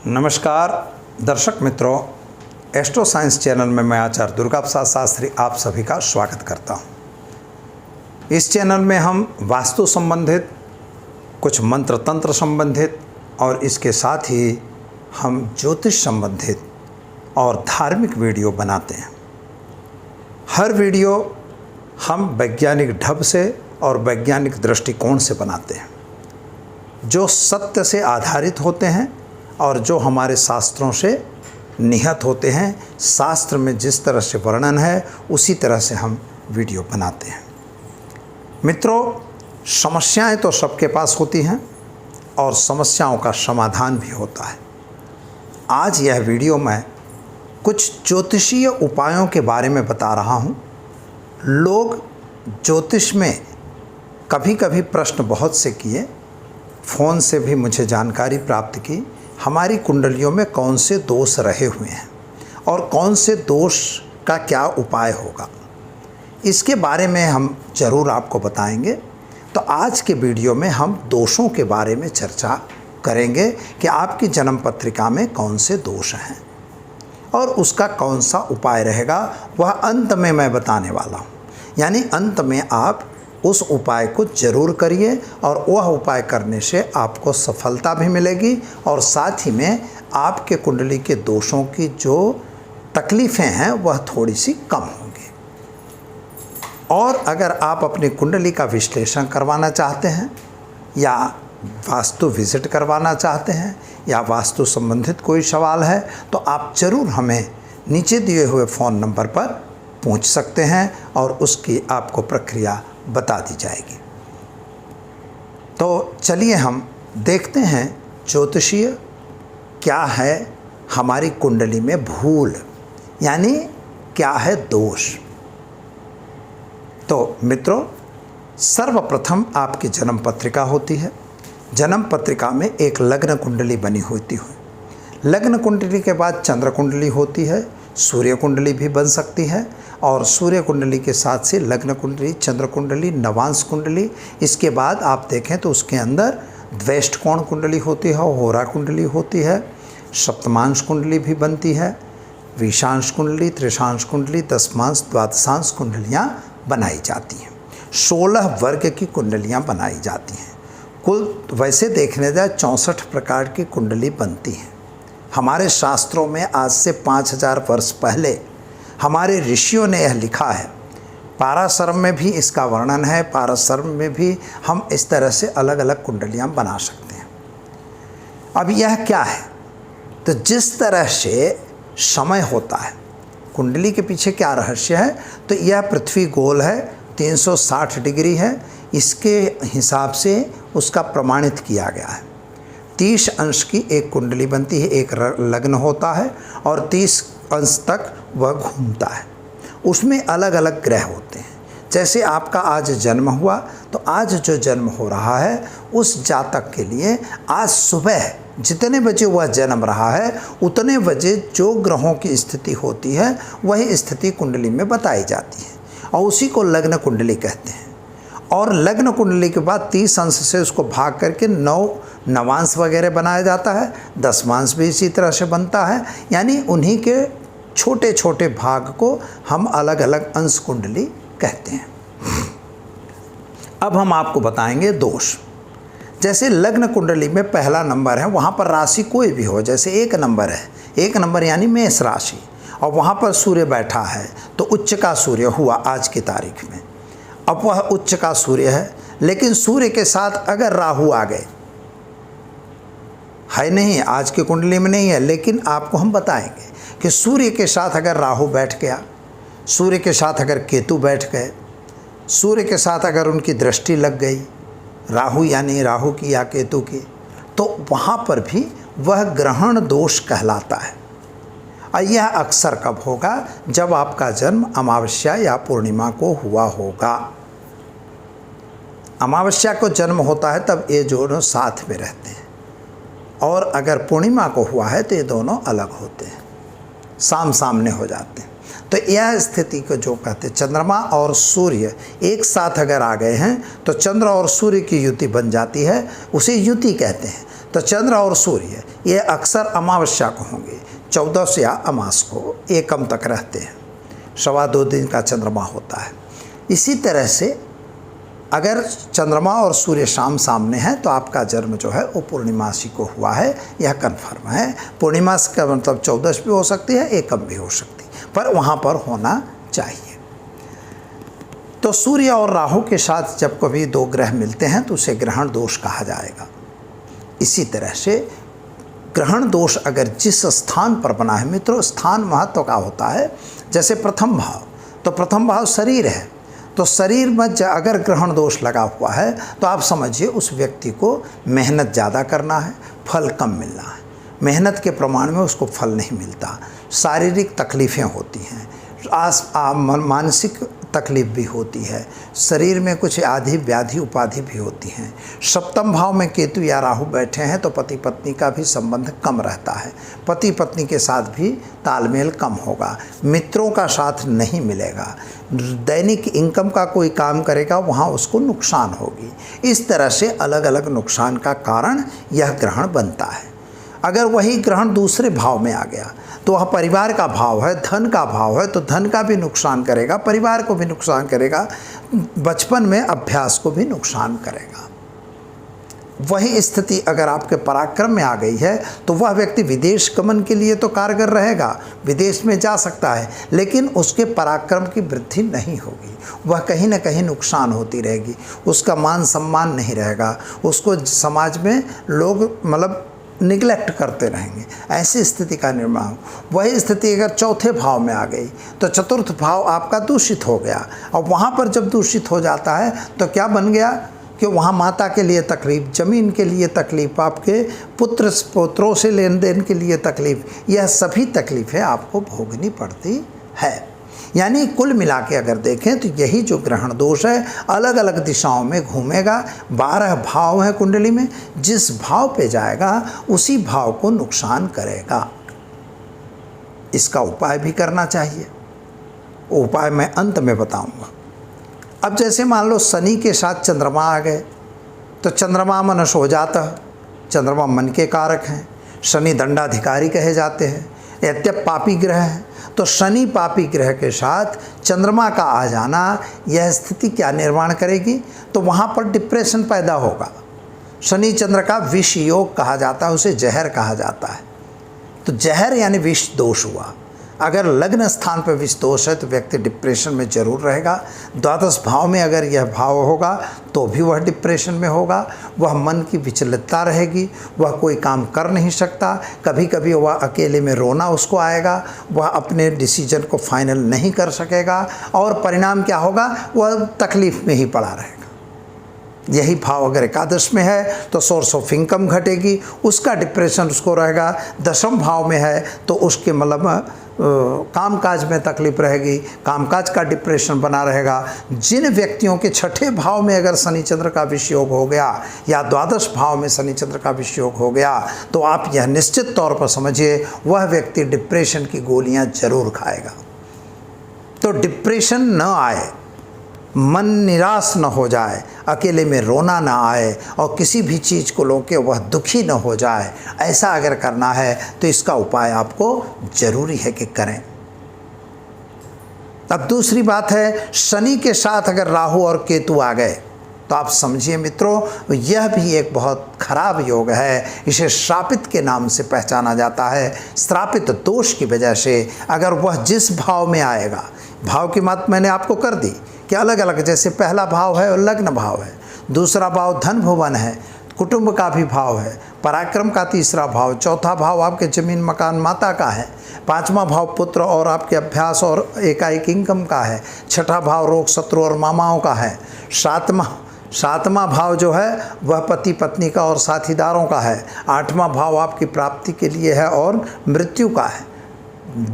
नमस्कार दर्शक मित्रों, एस्ट्रो साइंस चैनल में मैं आचार्य दुर्गा प्रसाद शास्त्री आप सभी का स्वागत करता हूं। इस चैनल में हम वास्तु संबंधित, कुछ मंत्र तंत्र संबंधित और इसके साथ ही हम ज्योतिष संबंधित और धार्मिक वीडियो बनाते हैं। हर वीडियो हम वैज्ञानिक ढब से और वैज्ञानिक दृष्टिकोण से बनाते हैं, जो सत्य से आधारित होते हैं और जो हमारे शास्त्रों से निहित होते हैं। शास्त्र में जिस तरह से वर्णन है उसी तरह से हम वीडियो बनाते हैं। मित्रों, समस्याएं तो सबके पास होती हैं और समस्याओं का समाधान भी होता है। आज यह वीडियो मैं कुछ ज्योतिषीय उपायों के बारे में बता रहा हूं। लोग ज्योतिष में कभी कभी प्रश्न बहुत से किए, फ़ोन से भी मुझे जानकारी प्राप्त की हमारी कुंडलियों में कौन से दोष रहे हुए हैं और कौन से दोष का क्या उपाय होगा। इसके बारे में हम ज़रूर आपको बताएंगे। तो आज के वीडियो में हम दोषों के बारे में चर्चा करेंगे कि आपकी जन्म पत्रिका में कौन से दोष हैं और उसका कौन सा उपाय रहेगा, वह अंत में मैं बताने वाला हूँ। यानी अंत में आप उस उपाय को ज़रूर करिए और वह उपाय करने से आपको सफलता भी मिलेगी और साथ ही में आपके कुंडली के दोषों की जो तकलीफ़ें हैं वह थोड़ी सी कम होंगी। और अगर आप अपनी कुंडली का विश्लेषण करवाना चाहते हैं या वास्तु विजिट करवाना चाहते हैं या वास्तु संबंधित कोई सवाल है तो आप ज़रूर हमें नीचे दिए हुए फ़ोन नंबर पर पूछ सकते हैं और उसकी आपको प्रक्रिया बता दी जाएगी। तो चलिए हम देखते हैं ज्योतिषीय क्या है हमारी कुंडली में भूल, यानी क्या है दोष। तो मित्रों, सर्वप्रथम आपकी जन्म पत्रिका होती है। जन्म पत्रिका में एक लग्न कुंडली बनी होती है। लग्न कुंडली के बाद चंद्र कुंडली होती है, सूर्य कुंडली भी बन सकती है और सूर्य कुंडली के साथ से लग्न कुंडली, चंद्र कुंडली, नवांश कुंडली। इसके बाद आप देखें तो उसके अंदर द्वेष्ट कोण कुंडली होती है, होरा कुंडली होती है, सप्तमांश कुंडली भी बनती है, विषांश कुंडली, त्रिशांश कुंडली, दशमांश, द्वादशांश कुंडलियाँ बनाई जाती हैं। 16 वर्ग की कुंडलियाँ बनाई जाती हैं। कुल वैसे देखने जाए 64 प्रकार की कुंडली बनती हैं। हमारे शास्त्रों में आज से 5000 वर्ष पहले हमारे ऋषियों ने यह लिखा है। पाराशरम में भी इसका वर्णन है। पाराशरम में भी हम इस तरह से अलग अलग कुंडलियाँ बना सकते हैं। अब यह क्या है, तो जिस तरह से समय होता है, कुंडली के पीछे क्या रहस्य है, तो यह पृथ्वी गोल है, 360 डिग्री है। इसके हिसाब से उसका प्रमाणित किया गया है। 30 अंश की एक कुंडली बनती है, एक लग्न होता है और 30 अंश तक वह घूमता है। उसमें अलग अलग ग्रह होते हैं। जैसे आपका आज जन्म हुआ तो आज जो जन्म हो रहा है उस जातक के लिए आज सुबह जितने बजे वह जन्म रहा है उतने बजे जो ग्रहों की स्थिति होती है वही स्थिति कुंडली में बताई जाती है और उसी को लग्न कुंडली कहते हैं। और लग्न कुंडली के बाद 30 अंश से उसको भाग करके 9 नवांश वगैरह बनाया जाता है। दशमांश भी इसी तरह से बनता है। यानी उन्हीं के छोटे छोटे भाग को हम अलग अलग अंश कुंडली कहते हैं। अब हम आपको बताएंगे दोष। जैसे लग्न कुंडली में पहला नंबर है, वहाँ पर राशि कोई भी हो, जैसे 1 नंबर है, 1 नंबर यानी मेष राशि, और वहाँ पर सूर्य बैठा है तो उच्च का सूर्य हुआ आज की तारीख में। अब वह उच्च का सूर्य है, लेकिन सूर्य के साथ अगर राहु आ गए, है नहीं आज की कुंडली में नहीं है, लेकिन आपको हम बताएंगे कि सूर्य के साथ अगर राहु बैठ गया, सूर्य के साथ अगर केतु बैठ गए, सूर्य के साथ अगर उनकी दृष्टि लग गई, राहु यानी राहु की या केतु की, तो वहाँ पर भी वह ग्रहण दोष कहलाता है। और यह अक्सर कब होगा, जब आपका जन्म अमावस्या या पूर्णिमा को हुआ होगा। अमावस्या को जन्म होता है तब ये दोनों साथ में रहते हैं और अगर पूर्णिमा को हुआ है तो ये दोनों अलग होते हैं, सामने हो जाते हैं। तो यह स्थिति को जो कहते हैं, चंद्रमा और सूर्य एक साथ अगर आ गए हैं तो चंद्र और सूर्य की युति बन जाती है, उसे युति कहते हैं। तो चंद्र और सूर्य ये अक्सर अमावस्या को होंगे, 14 या अमास को एकम तक रहते हैं, 2.25 दिन का चंद्रमा होता है। इसी तरह से अगर चंद्रमा और सूर्य सामने हैं तो आपका जन्म जो है वो पूर्णिमासी को हुआ है, यह कन्फर्म है। पूर्णिमास का मतलब 14 भी हो सकती है, एकम भी हो सकती है, पर वहाँ पर होना चाहिए। तो सूर्य और राहु के साथ जब कभी दो ग्रह मिलते हैं तो उसे ग्रहण दोष कहा जाएगा। इसी तरह से ग्रहण दोष अगर जिस स्थान पर बना है मित्रों, स्थान महत्व का होता है। जैसे प्रथम भाव, तो प्रथम भाव शरीर है, तो शरीर में अगर ग्रहण दोष लगा हुआ है तो आप समझिए उस व्यक्ति को मेहनत ज़्यादा करना है, फल कम मिलना है। मेहनत के प्रमाण में उसको फल नहीं मिलता, शारीरिक तकलीफ़ें होती हैं, मानसिक तकलीफ भी होती है, शरीर में कुछ आदि व्याधि उपाधि भी होती हैं। सप्तम भाव में केतु या राहु बैठे हैं तो पति पत्नी का भी संबंध कम रहता है, पति पत्नी के साथ भी तालमेल कम होगा, मित्रों का साथ नहीं मिलेगा, दैनिक इनकम का कोई काम करेगा वहाँ उसको नुकसान होगी। इस तरह से अलग अलग नुकसान का कारण यह ग्रहण बनता है। अगर वही ग्रहण दूसरे भाव में आ गया तो वह परिवार का भाव है, धन का भाव है, तो धन का भी नुकसान करेगा, परिवार को भी नुकसान करेगा, बचपन में अभ्यास को भी नुकसान करेगा। वही स्थिति अगर आपके पराक्रम में आ गई है तो वह व्यक्ति विदेश गमन के लिए तो कारगर रहेगा, विदेश में जा सकता है, लेकिन उसके पराक्रम की वृद्धि नहीं होगी, वह कहीं ना कहीं नुकसान होती रहेगी, उसका मान सम्मान नहीं रहेगा, उसको समाज में लोग मतलब निगलेक्ट करते रहेंगे। ऐसी स्थिति का निर्माण, वही स्थिति अगर चौथे भाव में आ गई तो चतुर्थ भाव आपका दूषित हो गया, और वहाँ पर जब दूषित हो जाता है तो क्या बन गया कि वहाँ माता के लिए तकलीफ़, ज़मीन के लिए तकलीफ़, आपके पुत्रों से लेन देन के लिए तकलीफ़, यह सभी तकलीफ़ें आपको भोगनी पड़ती है। यानी कुल मिला के अगर देखें तो यही जो ग्रहण दोष है अलग अलग दिशाओं में घूमेगा। 12 भाव है कुंडली में, जिस भाव पे जाएगा उसी भाव को नुकसान करेगा। इसका उपाय भी करना चाहिए, उपाय मैं अंत में बताऊंगा। अब जैसे मान लो शनि के साथ चंद्रमा आ गए तो चंद्रमा मनस हो जाता, चंद्रमा मन के कारक हैं, शनि दंडाधिकारी कहे जाते हैं, यद्यप पापी ग्रह है, तो शनि पापी ग्रह के साथ चंद्रमा का आ जाना यह स्थिति क्या निर्माण करेगी, तो वहाँ पर डिप्रेशन पैदा होगा। शनि चंद्र का विष योग कहा जाता है, उसे जहर कहा जाता है। तो जहर यानी विष दोष हुआ। अगर लग्न स्थान पर विष दोष है तो व्यक्ति डिप्रेशन में जरूर रहेगा। द्वादश भाव में अगर यह भाव होगा तो भी वह डिप्रेशन में होगा, वह मन की विचलितता रहेगी, वह कोई काम कर नहीं सकता, कभी कभी वह अकेले में रोना उसको आएगा, वह अपने डिसीजन को फाइनल नहीं कर सकेगा, और परिणाम क्या होगा, वह तकलीफ़ में ही पड़ा रहेगा। यही भाव अगर एकादश में है तो सोर्स ऑफ इनकम घटेगी, उसका डिप्रेशन उसको रहेगा। दशम भाव में है तो उसके मतलब कामकाज में तकलीफ रहेगी, कामकाज का डिप्रेशन बना रहेगा। जिन व्यक्तियों के छठे भाव में अगर शनि चंद्र का विषयोग हो गया या द्वादश भाव में शनि चंद्र का विषयोग हो गया तो आप यह निश्चित तौर पर समझिए वह व्यक्ति डिप्रेशन की गोलियां जरूर खाएगा। तो डिप्रेशन न आए, मन निराश न हो जाए, अकेले में रोना ना आए, और किसी भी चीज़ को लेकर वह दुखी न हो जाए, ऐसा अगर करना है तो इसका उपाय आपको जरूरी है कि करें। अब दूसरी बात है, शनि के साथ अगर राहु और केतु आ गए तो आप समझिए मित्रों यह भी एक बहुत खराब योग है। इसे श्रापित के नाम से पहचाना जाता है। श्रापित दोष की वजह से अगर वह जिस भाव में आएगा, भाव की बात मैंने आपको कर दी कि अलग अलग, जैसे पहला भाव है और लग्न भाव है, दूसरा भाव धन भुवन है, कुटुंब का भी भाव है, पराक्रम का तीसरा भाव, चौथा भाव आपके जमीन मकान माता का है, पांचवा भाव पुत्र और आपके अभ्यास और एकाएक इनकम का है, छठा भाव रोग शत्रु और मामाओं का है, सातवां भाव जो है वह पति पत्नी का और साथीदारों का है, आठवां भाव आपकी प्राप्ति के लिए है और मृत्यु का है,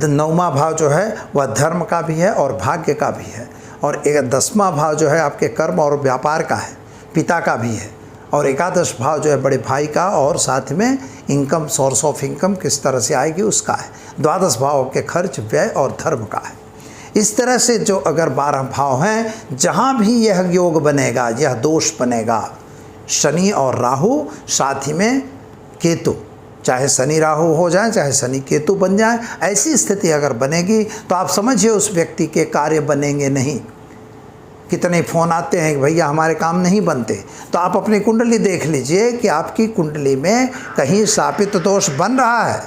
नौवां भाव जो है वह धर्म का भी है और भाग्य का भी है, और 10वां भाव जो है आपके कर्म और व्यापार का है, पिता का भी है, और एकादश भाव जो है बड़े भाई का और साथ में इनकम, सोर्स ऑफ इनकम किस तरह से आएगी उसका है, द्वादश भाव के खर्च व्यय और धर्म का है। इस तरह से जो अगर 12 भाव हैं, जहाँ भी यह योग बनेगा, यह दोष बनेगा, शनि और राहु साथ ही में केतु, चाहे शनि राहु हो जाए, चाहे शनि केतु बन जाए, ऐसी स्थिति अगर बनेगी तो आप समझिए उस व्यक्ति के कार्य बनेंगे नहीं। कितने फ़ोन आते हैं कि भैया हमारे काम नहीं बनते, तो आप अपनी कुंडली देख लीजिए कि आपकी कुंडली में कहीं शापित दोष बन रहा है।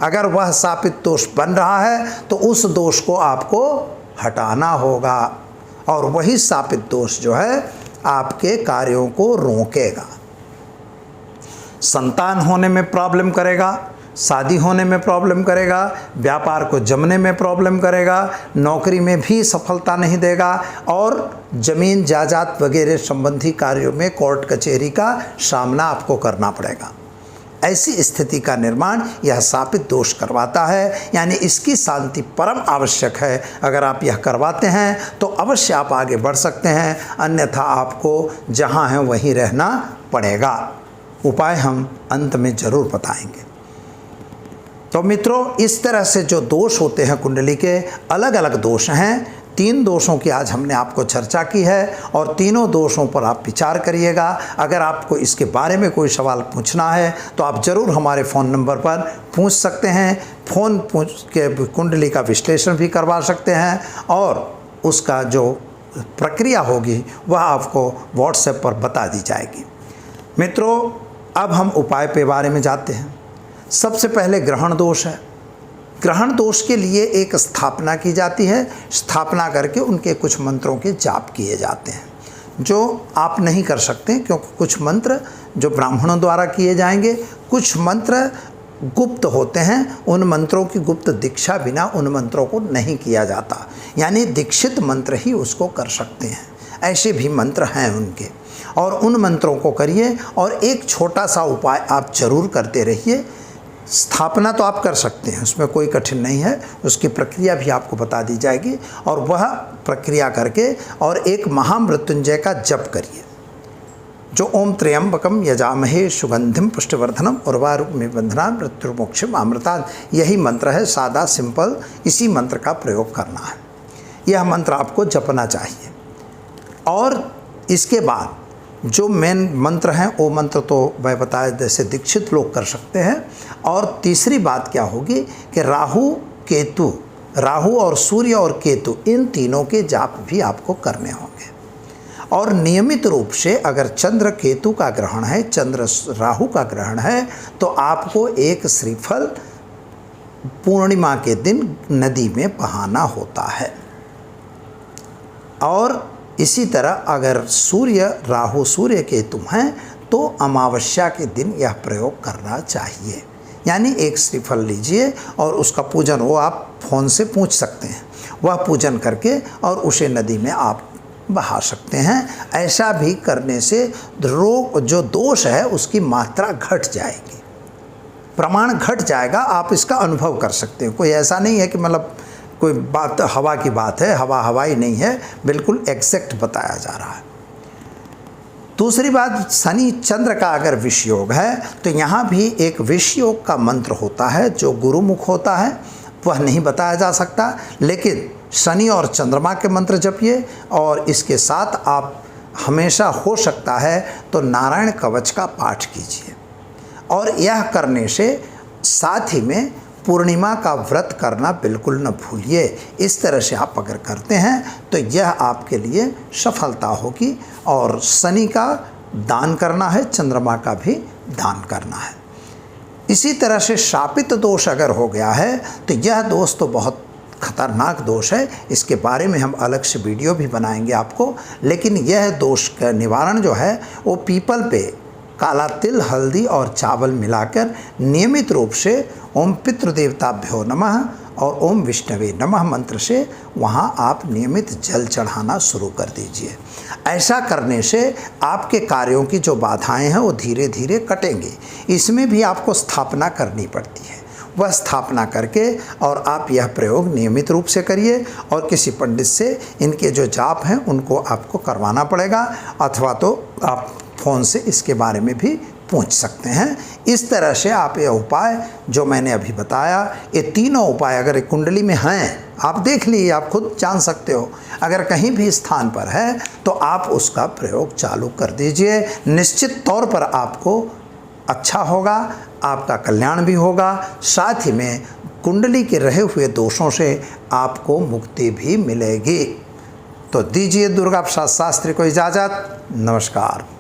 अगर वह शापित दोष बन रहा है तो उस दोष को आपको हटाना होगा, और वही शापित दोष जो है आपके कार्यों को रोकेगा। संतान होने में प्रॉब्लम करेगा, शादी होने में प्रॉब्लम करेगा, व्यापार को जमने में प्रॉब्लम करेगा, नौकरी में भी सफलता नहीं देगा, और जमीन जायदाद वगैरह संबंधी कार्यों में कोर्ट कचहरी का सामना आपको करना पड़ेगा। ऐसी स्थिति का निर्माण यह शापित दोष करवाता है, यानी इसकी शांति परम आवश्यक है। अगर आप यह करवाते हैं तो अवश्य आप आगे बढ़ सकते हैं, अन्यथा आपको जहां है वहीं रहना पड़ेगा। उपाय हम अंत में जरूर बताएंगे। तो मित्रों, इस तरह से जो दोष होते हैं कुंडली के, अलग अलग दोष हैं। 3 दोषों की आज हमने आपको चर्चा की है, और तीनों दोषों पर आप विचार करिएगा। अगर आपको इसके बारे में कोई सवाल पूछना है तो आप ज़रूर हमारे फ़ोन नंबर पर पूछ सकते हैं। फ़ोन पूछ के कुंडली का विश्लेषण भी करवा सकते हैं, और उसका जो प्रक्रिया होगी वह आपको व्हाट्सएप पर बता दी जाएगी। मित्रों, अब हम उपाय के बारे में जाते हैं। सबसे पहले ग्रहण दोष है। ग्रहण दोष के लिए एक स्थापना की जाती है। स्थापना करके उनके कुछ मंत्रों के जाप किए जाते हैं, जो आप नहीं कर सकते, क्योंकि कुछ मंत्र जो ब्राह्मणों द्वारा किए जाएंगे, कुछ मंत्र गुप्त होते हैं। उन मंत्रों की गुप्त दीक्षा बिना उन मंत्रों को नहीं किया जाता, यानी दीक्षित मंत्र ही उसको कर सकते हैं। ऐसे भी मंत्र हैं उनके, और उन मंत्रों को करिए। और एक छोटा सा उपाय आप जरूर करते रहिए। स्थापना तो आप कर सकते हैं, उसमें कोई कठिन नहीं है, उसकी प्रक्रिया भी आपको बता दी जाएगी, और वह प्रक्रिया करके और एक महामृत्युंजय का जप करिए, जो ओम त्र्यंबकम यजामहे सुगंधिम पुष्टिवर्धनम उर्वारुकमिव बंधनान् मृत्युर्मोक्षम अमृतात्, यही मंत्र है। सादा सिंपल इसी मंत्र का प्रयोग करना है। यह मंत्र आपको जपना चाहिए। और इसके बाद जो मेन मंत्र हैं वो मंत्र तो मैं बताया जैसे दीक्षित लोग कर सकते हैं। और तीसरी बात क्या होगी कि राहु और सूर्य और केतु, इन तीनों के जाप भी आपको करने होंगे। और नियमित रूप से अगर चंद्र केतु का ग्रहण है, चंद्र राहु का ग्रहण है, तो आपको एक श्रीफल पूर्णिमा के दिन नदी में बहाना होता है। और इसी तरह अगर राहु सूर्य केतु हैं तो अमावस्या के दिन यह प्रयोग करना चाहिए। यानी एक श्रीफल लीजिए और उसका पूजन, वो आप फ़ोन से पूछ सकते हैं, वह पूजन करके और उसे नदी में आप बहा सकते हैं। ऐसा भी करने से रोग जो दोष है उसकी मात्रा घट जाएगी, प्रमाण घट जाएगा। आप इसका अनुभव कर सकते हैं। कोई ऐसा नहीं है कि मतलब कोई बात हवा की बात है, हवा ही नहीं है, बिल्कुल एग्जैक्ट बताया जा रहा है। दूसरी बात, शनि चंद्र का अगर विषयोग है तो यहाँ भी एक विषयोग का मंत्र होता है जो गुरुमुख होता है, वह नहीं बताया जा सकता। लेकिन शनि और चंद्रमा के मंत्र जपिए, और इसके साथ आप हमेशा हो सकता है तो नारायण कवच का पाठ कीजिए। और यह करने से साथ ही में पूर्णिमा का व्रत करना बिल्कुल न भूलिए। इस तरह से आप अगर करते हैं तो यह आपके लिए सफलता होगी। और शनि का दान करना है, चंद्रमा का भी दान करना है। इसी तरह से शापित दोष अगर हो गया है तो यह दोष तो बहुत खतरनाक दोष है, इसके बारे में हम अलग से वीडियो भी बनाएंगे आपको। लेकिन यह दोष का निवारण जो है वो पीपल पे काला तिल, हल्दी और चावल मिलाकर नियमित रूप से ओम पितृदेवताभ्यो नमः और ओम विष्णवे नमः मंत्र से वहाँ आप नियमित जल चढ़ाना शुरू कर दीजिए। ऐसा करने से आपके कार्यों की जो बाधाएं हैं वो धीरे धीरे कटेंगी। इसमें भी आपको स्थापना करनी पड़ती है, वह स्थापना करके और आप यह प्रयोग नियमित रूप से करिए। और किसी पंडित से इनके जो जाप हैं उनको आपको करवाना पड़ेगा, अथवा तो आप फ़ोन से इसके बारे में भी पूछ सकते हैं। इस तरह से आप ये उपाय जो मैंने अभी बताया, ये तीनों उपाय अगर एक कुंडली में हैं, आप देख लीजिए, आप खुद जान सकते हो। अगर कहीं भी स्थान पर है तो आप उसका प्रयोग चालू कर दीजिए। निश्चित तौर पर आपको अच्छा होगा, आपका कल्याण भी होगा, साथ ही में कुंडली के रहे हुए दोषों से आपको मुक्ति भी मिलेगी। तो दीजिए दुर्गा प्रसाद शास्त्री को इजाज़त। नमस्कार।